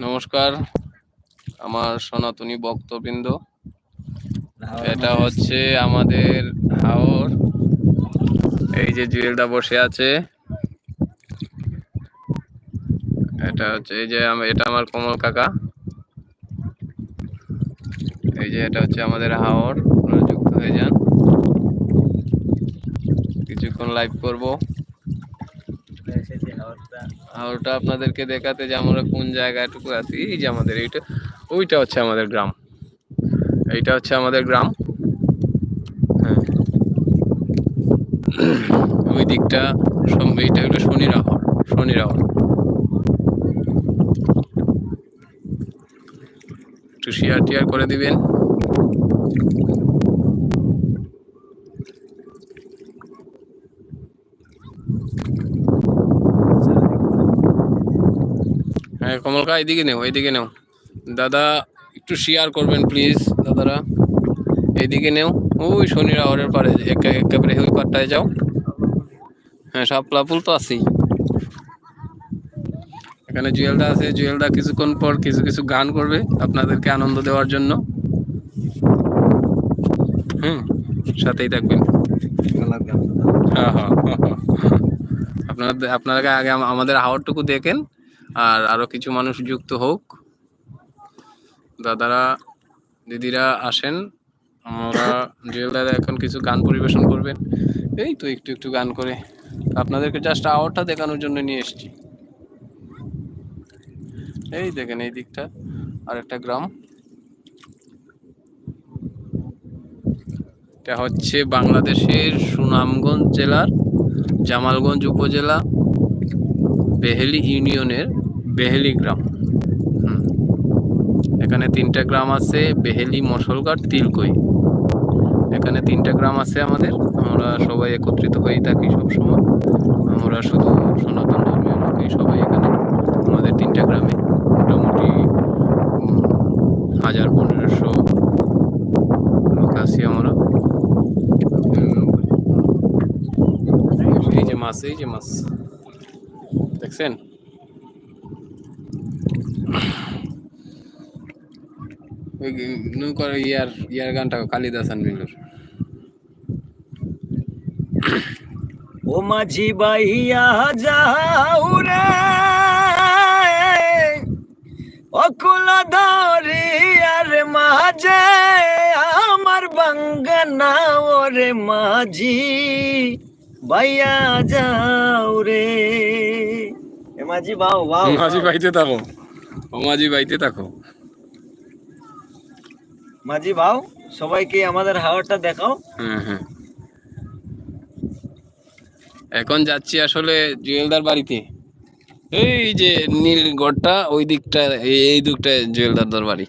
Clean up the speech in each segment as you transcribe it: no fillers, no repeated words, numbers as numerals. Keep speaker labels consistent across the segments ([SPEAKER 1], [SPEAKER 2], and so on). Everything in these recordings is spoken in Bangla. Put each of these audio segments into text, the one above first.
[SPEAKER 1] নমস্কার আমার সনাতনী ভক্তবৃন্দ। এটা হচ্ছে আমাদের হাওর। এই যে জুয়েলদা বসে আছে, এটা হচ্ছে এই যে এটা আমার কমল কাকা। এই যে এটা হচ্ছে আমাদের হাওর, আপনারা যুক্ত হয়ে যান, কিছুক্ষণ লাইভ করব। হাওরটা আপনাদেরকে দেখাতে যে আমরা কোন জায়গাটুকু আছি। এই যে আমাদের এইটা, ওইটা হচ্ছে আমাদের গ্রাম, এইটা হচ্ছে আমাদের গ্রাম। হ্যাঁ, ওই দিকটা এইটা হলো শনির হাওর, শনির হাওর। একটু শেয়ার টিয়ার করে দিবেন। হ্যাঁ কমলকা, এইদিকে নেও, এইদিকে নেও দাদা, একটু শেয়ার করবেন প্লিজ দাদারা। এইদিকে নেও, ওই শনির হাওরের পারে একেবারে ওই পারটায় যাও। হ্যাঁ শাপলা ফুল তো আছেই। এখানে জুয়েলদা আছে, জুয়েলদা কিছুক্ষণ পর কিছু কিছু গান করবে আপনাদেরকে আনন্দ দেওয়ার জন্য। সাথেই থাকবেন। হ্যাঁ হ্যাঁ, আপনারা আগে আমাদের হাওরটুকু দেখেন, আর আরো কিছু মানুষ যুক্ত হোক। দাদারা দিদিরা আসেন, আমরা জুয়েল দাদা এখন কিছু গান পরিবেশন করবেন। এই তো একটু একটু গান করে আপনাদেরকে জাস্ট হাওরটা দেখানোর জন্য নিয়ে এসেছি। এই দেখেন এই দিকটা আর একটা গ্রাম, এটা হচ্ছে বাংলাদেশের সুনামগঞ্জ জেলার জামালগঞ্জ উপজেলা বেহেলি ইউনিয়নের বেহেলি গ্রাম। এখানে 3টা গ্রাম আছে, বেহেলি, মশলঘাট, তিলকই। এখানে 3টা গ্রাম আছে আমাদের। আমরা সবাই একত্রিত হয়ে থাকি সবসময়। আমরা শুধু সনাতন ধর্মীয় লোকই সবাই এখানে। আমাদের 3টা গ্রামে মোটামুটি 1000-1500 লোক আছি আমরা। এই যে মাছ, এই যে মাছ দেখছেন। ওই নৌকার ইয়ার গানটা কালিদাস মিলর।
[SPEAKER 2] ও মাঝি বাইয়া যাও রে অকুল ধরি আর মাঝে আমার বাঙ্গানা ওরে মাঝি বাইয়া যাও রে। মাঝি বাও বাও,
[SPEAKER 1] মাঝি বাইতে থাকো, ও মাঝি বাইতে থাকো।
[SPEAKER 2] মাঝি বাও, সবাইকে আমাদের হাওরটা দেখাও।
[SPEAKER 1] হ্যাঁ হ্যাঁ, এখন যাচ্ছি আসলে জুয়েলদার বাড়িতে। এই যে নীল গড়টা ওই দিকটা, এই দিকটা জুয়েলদার বাড়ি।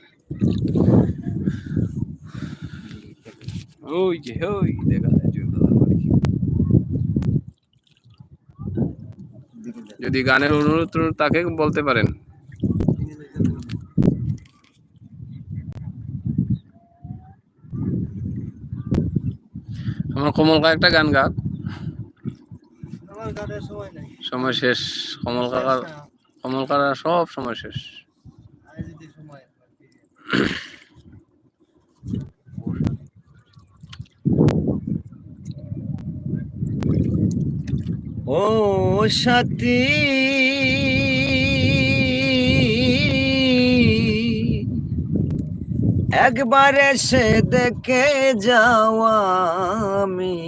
[SPEAKER 1] ওই যে ওই দেখা যায় জুয়েলদার বাড়ি। যদি গানের অনুরোধ তাকে বলতে পারেন। আমার কমলকা একটা গান গাক। সময় শেষ, কমলকার সব সময় শেষ।
[SPEAKER 2] ও সাথী একবার এসে দেখে যাওয়া, আমি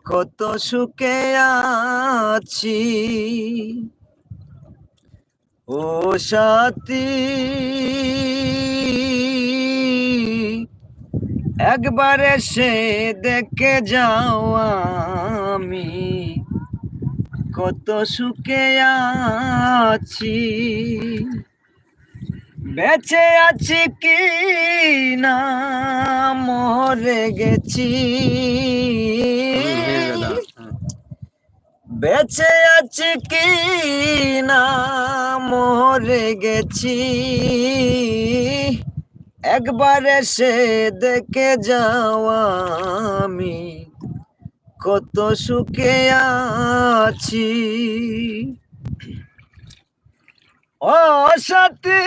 [SPEAKER 2] কত সুখে আছি। ও সাথী একবার এসে দেখে যাওয়া, আমি কত সুখে আছি। বেঁচে আছি কি না মরে গেছি, বেঁচে আছি কি না মরে গেছি। একবার এসে দেখে যাওয়া, আমি কত সুখে আছি। ও সাথী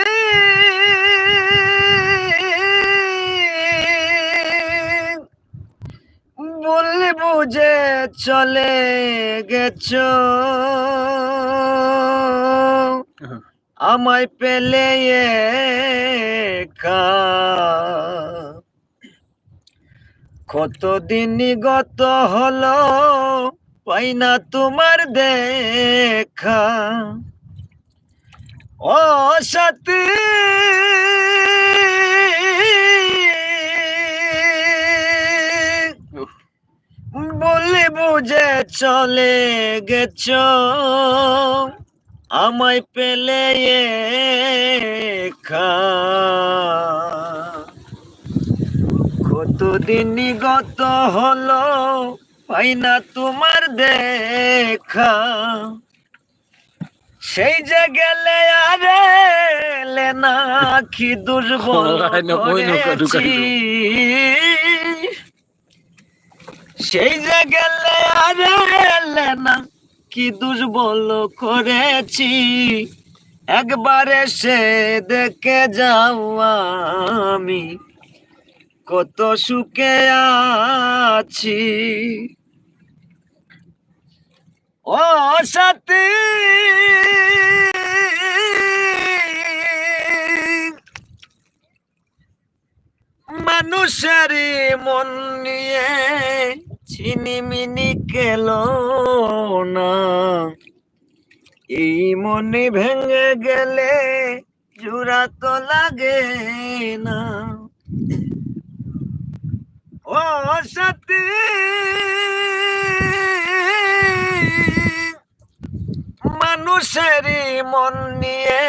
[SPEAKER 2] বললি বুঝে চলে গেছো আমায় পেলে একা কতদিনই গত হলো পাই না তোমার দেখা ও সাথী বললি বুঝে চলে গেছো আমায় পেলে একা কতদিনই গত হলো পাই না তোমার দেখা সেই যে গেলে আরে এলে না কি দুর্বল করেছি সেই যে গেলে আরে এলে না কি দুর্বল করেছি একবার এসে দেখে যাও আমি কত সুখে আছি ও সাথী মানুষের মন নিয়ে ছিনিমিনি খেলো না এই মনে ভেঙে গেলে জোড়া তো লাগে না ও সাথী মানুষের মন নিয়ে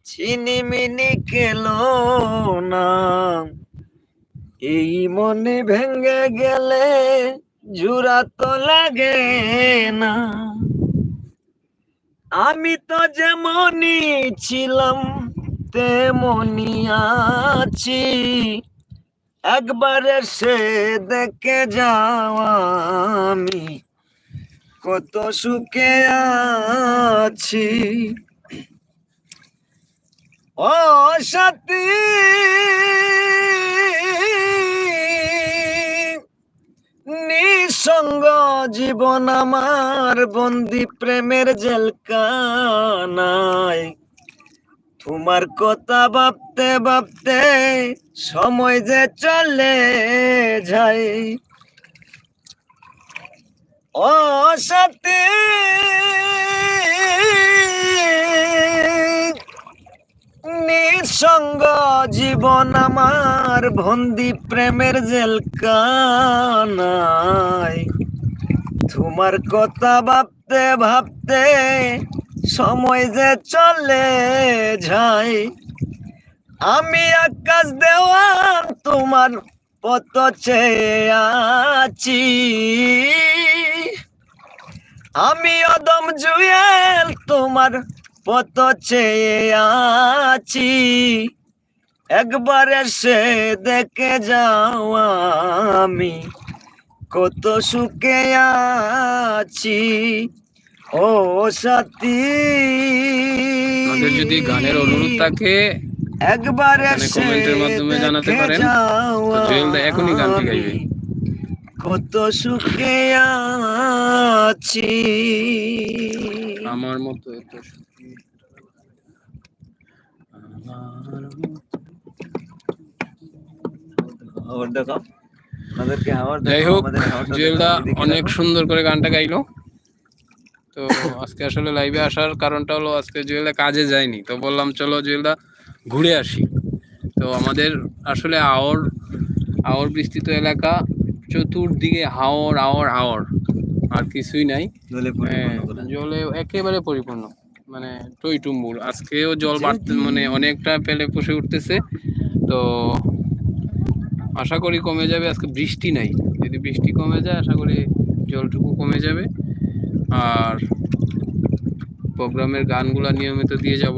[SPEAKER 2] ছিনিমিনি খেলো না এই মনে ভেঙে গেলে জোড়া তো লাগে না আমি তো যেমনই ছিলাম তেমনই আছি একবার এসে দেখে যাও আমি কত সুখে আছি ও সাথী নিঃসঙ্গ জীবন আমার বন্দি প্রেমের জেলখানায় তোমার কথা ভাবতে ভাবতে সময় যে চলে যায় ও সাথী নিঃসঙ্গ জীবন আমার বন্দি প্রেমের জেলখানায় তোমার কথা ভাবতে ভাবতে সময় যে চলে যায় আমি আকাশ দেওয়ান তোমার পথ চেয়ে আছি আমি অদম জুয়েল তোমার পথ চেয়ে আছি একবার এসে দেখে যাও আমি কত সুখে আছি ও সাথী
[SPEAKER 1] আমাদের যদি গানের অনুরোধ থাকে
[SPEAKER 2] একবার এসে
[SPEAKER 1] কমেন্টের মাধ্যমে জানাতে পারেন জুয়েল দা এখনই গানটি গাইবে
[SPEAKER 2] কত সুখে আছি
[SPEAKER 1] আমার মতো এত সুখী
[SPEAKER 2] আবার দেখো আমাদেরকে আবার
[SPEAKER 1] যাই হোক জুয়েল দা অনেক সুন্দর করে গানটা গাইলো তো আজকে আসলে লাইভে আসার কারণটা হলো আজকে জুয়েল দা কাজে যায়নি তো বললাম চলো জুয়েল দা ঘুরে আসি তো আমাদের আসলে আওর বিস্তৃত এলাকা চতুর্দিকে হাওর আওর আর কিছুই নাই জলে একেবারে পরিপূর্ণ মানে টইটুম্বুর আজকেও জল বাড়তে মানে অনেকটা পেলে পুষে উঠতেছে তো আশা করি কমে যাবে আজকে বৃষ্টি নাই যদি বৃষ্টি কমে যায় আশা করি জলটুকু কমে যাবে আর প্রোগ্রামের গানগুলা নিয়মিত দিয়ে যাব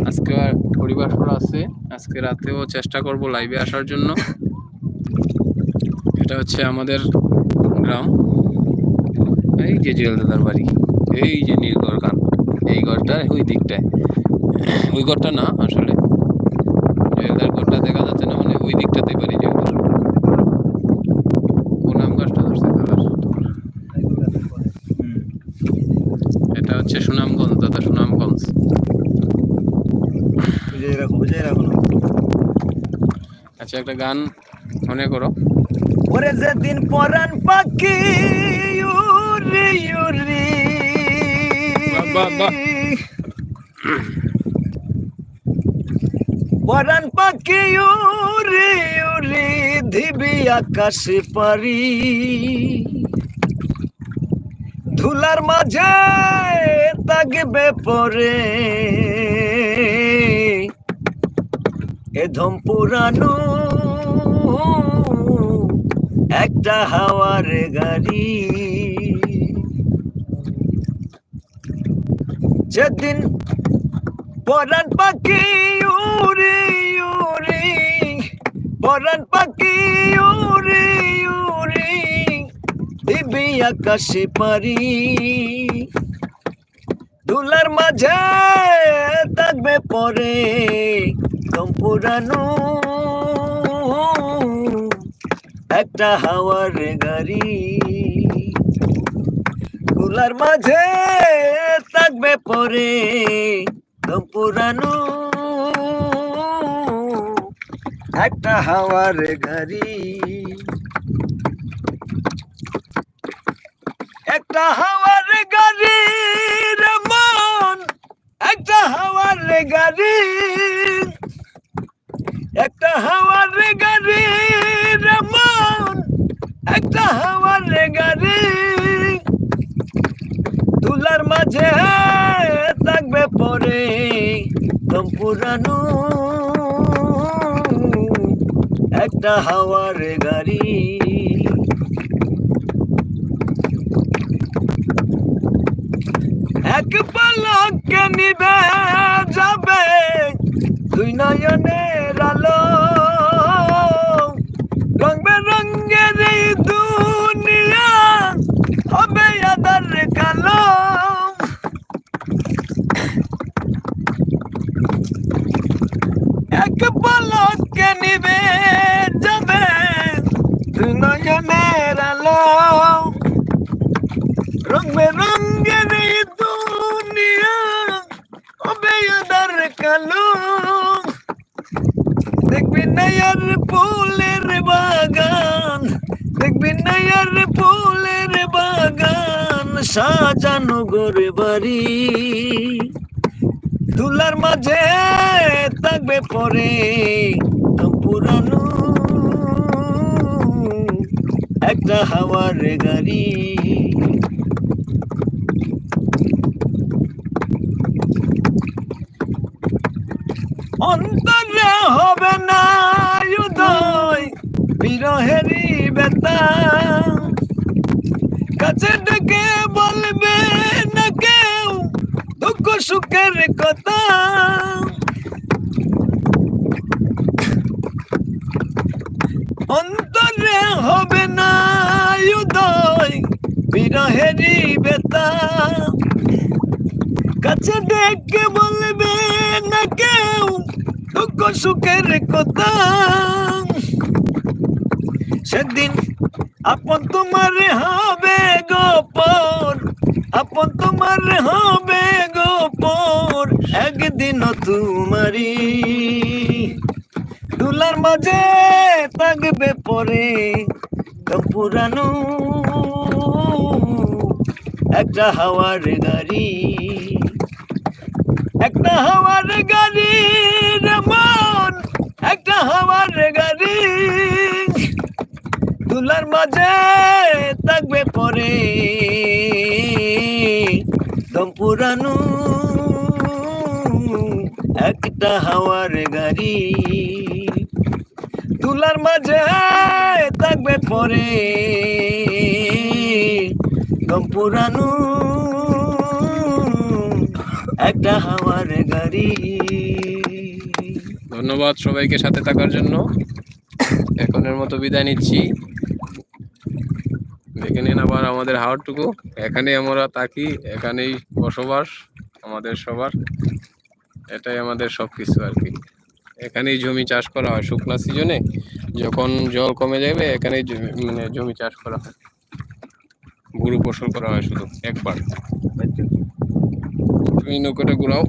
[SPEAKER 1] আজকে পরিবার আছে আজকে রাতেও চেষ্টা করব লাইভে আসার জন্য এটা হচ্ছে আমাদের গ্রাম এই যে জুয়েল দাদার বাড়ি এই যে নীলগড় গান এই ঘরটা ওই দিকটায়, ওই ঘরটা না আসলে জুয়েলদার ঘরটা দেখা যাচ্ছে না, মানে ওই দিকটাতেই বাড়ি জুয়েলদার। কোন আম গাছটা ধরছে কালার? এটা হচ্ছে সুনামগঞ্জ দাদা, সুনামগঞ্জ। আচ্ছা একটা গান মনে করো।
[SPEAKER 2] ওরে যেদিন পরাণ পাখি উড়ি উড়ি,
[SPEAKER 1] বাহ, বাহ।
[SPEAKER 2] পরাণ পাখি উড়ি উড়ি দিবি আকাশে পারি, ধুলার মাঝে থাকবে পরে এ ধম পুরানো একটা হাওয়ার গাড়ি। যেদিন পরাণ পাখি উড়ি উড়ি, পরাণ পাখি উড়ি উড়ি দিবি আকাশে পারি, ধুলার মাঝে থাকবে পরে দম পুরানো একটা হাওয়ার গাড়ি। ধুলার মাঝে থাকবে পরে দম পুরানো একটা হাওয়ার গাড়ি। একটা হাওয়ার গাড়ি রে মন, একটা হাওয়ার গাড়ি, একটা হাওয়ার গাড়ি রে মন, একটা হাওয়ার গাড়ি। ধুলার মাঝে থাকবে পরে দম পুরানো একটা হাওয়ার গাড়ি। এক পলকে নিবে যাবে দুই নয়নের আলো, রং বেরঙের এই দুনিয়া হবে আধার কালো। এক পলকে নিবে যাবে দুই নয়নের আলো, রং বেরঙের এই দুনিয়া হবে আধার কালো। দেখবি না আর ফুলের বাগান, দেখবি না আর ফুলের বাগান, সাজানো ঘরে বাড়ি। ধুলার মাঝে থাকবে পরে দম পুরানো একটা হাওয়ার গাড়ি। অন্তরে হবে না উদয় বিরহেরি বেতা, কাছে ডেকে বলবে না কেউ দুঃখ সুখের কথা। অন্তরে হবে না উদয় বিরহেরি বেতা, কাছে ডেকে বলবে না কেউ দুঃখ সুখের কথা। সেদিন আপন তোমার হবে গোপন, আপন তোমার হবে গোপন, একদিন তোমারি। ধুলার মাঝে থাকবে পরে দম পুরানো একটা হাওয়ার গাড়ি। একটা হাওয়ার গাড়ি রে মন, একটা হাওয়ার গাড়ি। ধুলার মাঝে থাকবে পরে দম পুরানো একটা হাওয়ার গাড়ি। ধুলার মাঝে থাকবে পরে দম পুরানো একটা হাওয়ার গাড়ি।
[SPEAKER 1] ধন্যবাদ সবাইকে সাথে থাকার জন্য। এখনের মতো বিদায় নিচ্ছি। দেখে নিন আবার আমাদের হাওরটুকু। এখানেই আমরা থাকি, এখানেই বসবাস। আমাদের সবার এটাই আমাদের সবকিছু আর কি। এখানেই জমি চাষ করা হয় শুকনা সিজনে, যখন জল কমে যাবে এখানেই মানে জমি চাষ করা হয়, ভুরু ফসল করা হয় শুধু একবার। তুমি নৌকাটা ঘুরাও।